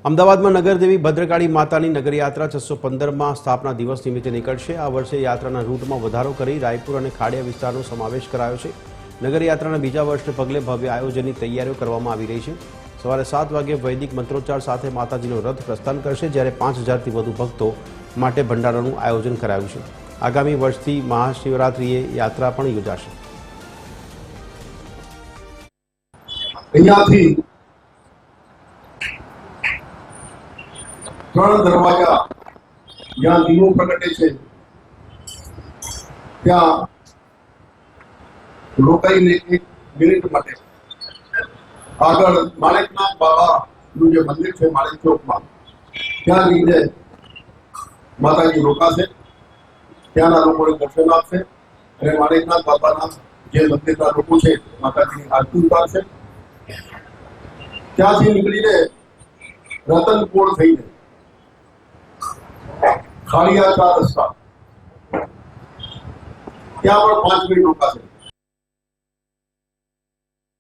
અમદાવાદમાં નગરદેવી ભદ્રકાળી માતાની નગરયાત્રા 615માં સ્થાપના દિવસ નિમિત્તે નીકળશે। આ વર્ષે યાત્રાના રૂટમાં વધારો કરી રાયપુર અને ખાડિયા વિસ્તારનો સમાવેશ કરાયો છે। નગરયાત્રાના બીજા વર્ષને પગલે ભવ્ય આયોજનની તૈયારીઓ કરવામાં આવી રહી છે। સવારે 7 વાગે વૈદિક મંત્રોચ્ચાર સાથે માતાજીનો રથ પ્રસ્થાન કરશે, જ્યારે 5000થી વધુ ભક્તો માટે ભંડારાનું આયોજન કરાયું છે। આગામી વર્ષથી મહાશિવરાત્રિએ યાત્રા પણ યોજાશે। ત્રણ દરવાજા જ્યાં દીવો પ્રગટે છે ત્યાં રોકાઈને 1 મિનિટ માટે આગળ માણેકનાથ બાબાનું જે મંદિર છે માણેક ચોકમાં, ત્યાં જઈને માતાજી રોકાશે, ત્યાંના લોકોને દર્શન આપશે અને માણેકનાથ બાબાના જે મંદિરના લોકો છે માતાજીની આરતી ઉતારશે। ત્યાંથી નીકળીને રતનપોળ થઈને ખાડિયા 4 રસ્તા ત્યાં પણ 5 મિનિટ રોકાશે।